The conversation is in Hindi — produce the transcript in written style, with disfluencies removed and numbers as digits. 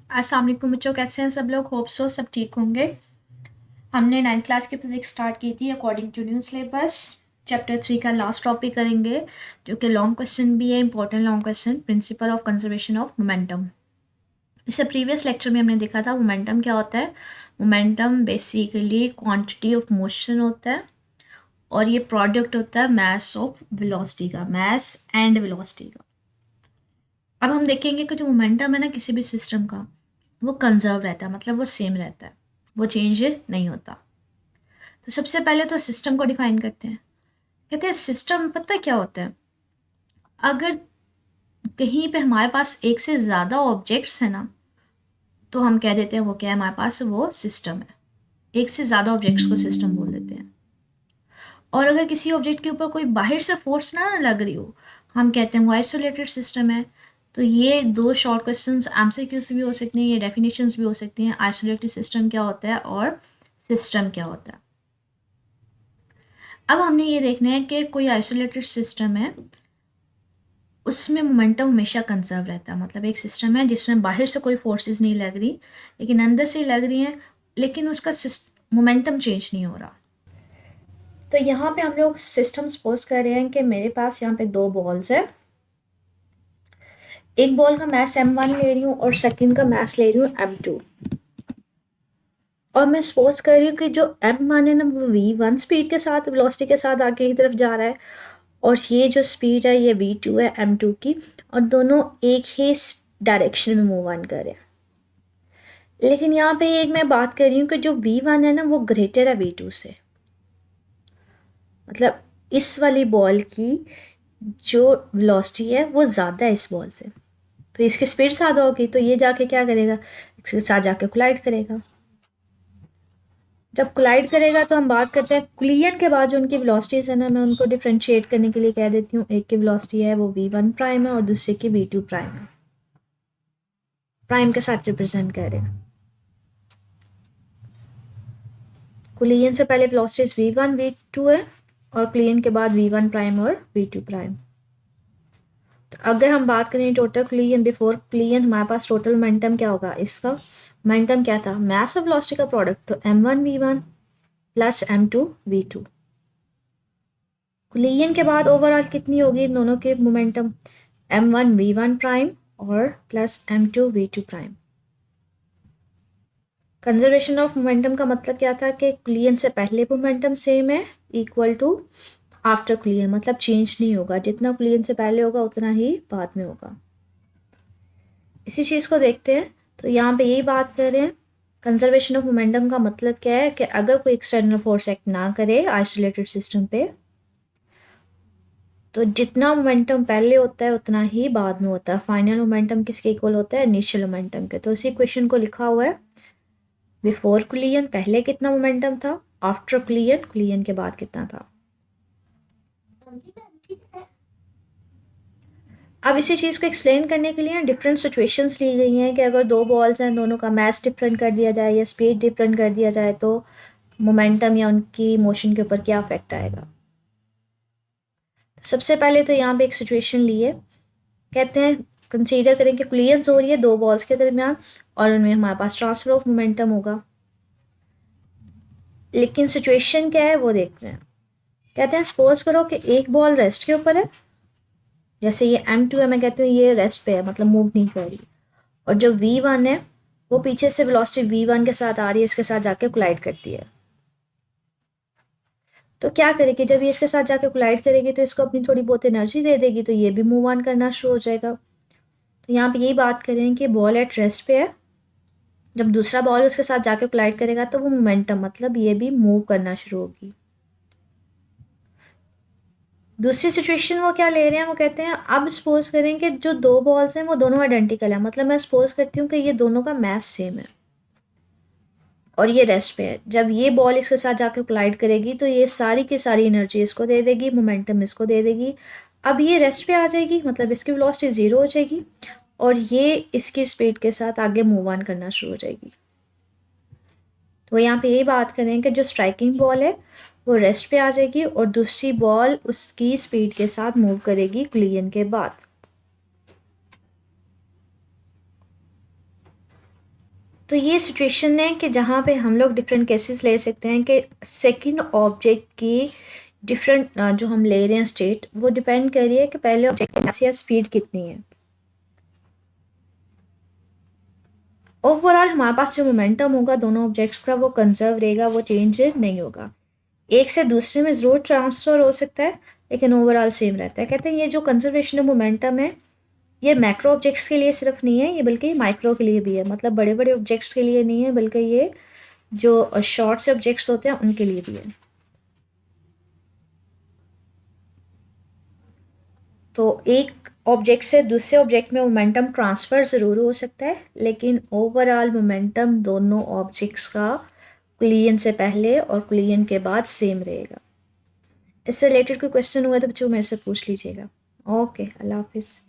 अस्सलाम वालेकुम बच्चों, कैसे हैं सब लोग। होप सो सब ठीक होंगे। हमने 9th क्लास की फिजिक्स स्टार्ट की थी according to new syllabus. Chapter 3 का लास्ट टॉपिक करेंगे, जो कि लॉन्ग क्वेश्चन भी है, important long question, principle of conservation of momentum. इससे प्रीवियस लेक्चर में हमने देखा था मोमेंटम क्या होता है। Momentum basically quantity of motion होता है और ये प्रोडक्ट होता है मैस ऑफ वेलोसिटी का, मैस एंड वेलोसिटी का। अब हम देखेंगे कि जो मोमेंटम है ना किसी भी सिस्टम का, वो कंजर्व रहता है, मतलब वो सेम रहता है, वो चेंज नहीं होता। तो सबसे पहले तो सिस्टम को डिफाइन करते हैं। कहते हैं सिस्टम पता है क्या होता है। अगर कहीं पे हमारे पास एक से ज़्यादा ऑब्जेक्ट्स है ना, तो हम कह देते हैं वो क्या है, हमारे पास वो सिस्टम है। एक से ज़्यादा ऑब्जेक्ट्स को सिस्टम बोल देते हैं। और अगर किसी ऑब्जेक्ट के ऊपर कोई बाहर से फोर्स ना लग रही हो, हम कहते हैं वो आइसोलेटेड सिस्टम है। तो ये दो शॉर्ट क्वेश्चंस एमसीक्यू से भी हो सकती हैं, ये डेफिनेशंस भी हो सकती हैं। आइसोलेटेड सिस्टम क्या होता है और सिस्टम क्या होता है। अब हमने ये देखना है कि कोई आइसोलेटेड सिस्टम है, उसमें मोमेंटम हमेशा कंजर्व रहता है। मतलब एक सिस्टम है जिसमें बाहर से कोई फोर्सेस नहीं लग रही, लेकिन अंदर से लग रही हैं, लेकिन उसका मोमेंटम चेंज नहीं हो रहा। तो यहाँ पे हम लोग सिस्टम सपोज कर रहे हैं कि मेरे पास यहाँ पे दो बॉल्स हैं। एक बॉल का मास m1 ले रही हूँ और सेकंड का मास ले रही हूँ m2। और मैं सपोज कर रही हूँ कि जो m1 है ना वो v1 स्पीड के साथ, वेलोसिटी के साथ आगे की तरफ जा रहा है, और ये जो स्पीड है ये v2 है m2 की, और दोनों एक ही डायरेक्शन में मूव ऑन कर रहे हैं। लेकिन यहाँ पे एक मैं बात कर रही हूँ कि जो v1 है ना वो ग्रेटर है v2 से। मतलब इस वाली बॉल की जो वेलोसिटी है वो ज़्यादा है इस बॉल से, तो इसकी स्पीड ज़्यादा होगी, तो ये जाके क्या करेगा, इसके साथ जाके कोलाइड करेगा। जब कोलाइड करेगा तो हम बात करते हैं कोलिजन के बाद जो उनकी वेलोसिटीज़ है ना, मैं उनको डिफ्रेंशिएट करने के लिए कह देती हूँ। एक की वेलोसिटी है वो v1 प्राइम है और दूसरे की v2 प्राइम है। प्राइम के साथ रिप्रेजेंट कर रहे हैं। कोलिजन से पहले वेलोसिटीज v1 v2 है, और कोलिजन के बाद v1 प्राइम और v2 प्राइम। तो अगर हम बात करें टोटल कोलिजन बिफोर कोलिजन, हमारे पास टोटल मोमेंटम क्या होगा, इसका मोमेंटम क्या था, मास ऑफ वेलोसिटी का प्रोडक्ट, तो m1 v1 plus m2 v2। Collision के बाद ओवरऑल कितनी होगी इन दोनों के मोमेंटम, m1 v1 प्राइम और plus m2 v2 prime. Conservation of momentum का मतलब क्या था कि कोलिजन से पहले मोमेंटम सेम है इक्वल टू आफ्टर कोलिजन, मतलब चेंज नहीं होगा, जितना कोलिजन से पहले होगा उतना ही बाद में होगा। इसी चीज़ को देखते हैं। तो यहाँ पे यही बात कर रहे हैं, कंजर्वेशन ऑफ मोमेंटम का मतलब क्या है कि अगर कोई एक्सटर्नल फोर्स एक्ट ना करे आइसोलेटेड सिस्टम पे, तो जितना मोमेंटम पहले होता है उतना ही बाद में होता है। फाइनल मोमेंटम किसके इक्वल होता है, इनिशियल मोमेंटम के। तो इसी क्वेश्चन को लिखा हुआ है, बिफोर कोलिजन पहले कितना मोमेंटम था, आफ्टर कोलिजन कोलिजन के बाद कितना था। अब इसी चीज़ को एक्सप्लेन करने के लिए डिफरेंट सिचुएशंस ली गई हैं कि अगर दो बॉल्स हैं, दोनों का मास डिफरेंट कर दिया जाए या स्पीड डिफरेंट कर दिया जाए, तो मोमेंटम या उनकी मोशन के ऊपर क्या इफेक्ट आएगा। तो सबसे पहले तो यहाँ पे एक सिचुएशन ली है, कहते हैं कंसीडर करें कि कोलिजन हो रही है दो बॉल्स के दरमियान और उनमें हमारे पास ट्रांसफर ऑफ मोमेंटम होगा। लेकिन सिचुएशन क्या है वो देखते हैं। कहते हैं सपोज करो कि एक बॉल रेस्ट के ऊपर है, जैसे ये m2 है, मैं कहती हूँ ये रेस्ट पे है, मतलब मूव नहीं कर रही, और जो v1 है वो पीछे से वेलोसिटी v1 के साथ आ रही है, इसके साथ जाके कोलाइड करती है। तो क्या करेगी, जब ये इसके साथ जाके कोलाइड करेगी तो इसको अपनी थोड़ी बहुत एनर्जी दे देगी, तो ये भी मूव ऑन करना शुरू हो जाएगा। तो यहाँ पे यही बात करें कि बॉल एट रेस्ट पे है, जब दूसरा बॉल उसके साथ जाके कोलाइड करेगा तो वो मोमेंटम, मतलब ये भी मूव करना शुरू होगी। दूसरी सिचुएशन वो क्या ले रहे हैं, वो कहते हैं अब सपोज करें कि जो दो बॉल्स हैं वो दोनों आइडेंटिकल है, मतलब मैं सपोज करती हूँ कि ये दोनों का मास सेम है और ये रेस्ट पे है। जब ये बॉल इसके साथ जाके कोलाइड करेगी तो ये सारी की सारी एनर्जी इसको दे देगी, मोमेंटम इसको दे देगी। अब ये रेस्ट पे आ जाएगी, मतलब इसकी वेलोसिटी ज़ीरो हो जाएगी और ये इसकी स्पीड के साथ आगे मूव ऑन करना शुरू हो जाएगी। तो यहाँ पे यही बात करें कि जो स्ट्राइकिंग बॉल है वो रेस्ट पे आ जाएगी और दूसरी बॉल उसकी स्पीड के साथ मूव करेगी कोलिजन के बाद। तो ये सिचुएशन है कि जहाँ पे हम लोग डिफरेंट केसेस ले सकते हैं कि सेकंड ऑब्जेक्ट की डिफरेंट जो हम ले रहे हैं स्टेट, वो डिपेंड कर रही है कि पहले ऑब्जेक्ट की मास या स्पीड कितनी है। ओवरऑल हमारे पास जो मोमेंटम होगा दोनों ऑब्जेक्ट्स का वो कंजर्व रहेगा, वो चेंज नहीं होगा। एक से दूसरे में ज़रूर ट्रांसफ़र हो सकता है लेकिन ओवरऑल सेम रहता है। कहते हैं ये जो कंजर्वेशन ऑफ मोमेंटम है ये मैक्रो ऑब्जेक्ट्स के लिए सिर्फ नहीं है, ये बल्कि माइक्रो के लिए भी है। मतलब बड़े बड़े ऑब्जेक्ट्स के लिए नहीं है बल्कि ये जो शॉर्ट से ऑब्जेक्ट्स होते हैं उनके लिए भी है। तो एक ऑब्जेक्ट से दूसरे ऑब्जेक्ट में मोमेंटम ट्रांसफ़र ज़रूर हो सकता है लेकिन ओवरऑल मोमेंटम दोनों ऑब्जेक्ट्स का कोलिजन से पहले और कोलिजन के बाद सेम रहेगा। इससे रिलेटेड कोई क्वेश्चन हुआ तो बच्चों मेरे से पूछ लीजिएगा। ओके, अल्लाह हाफिज़।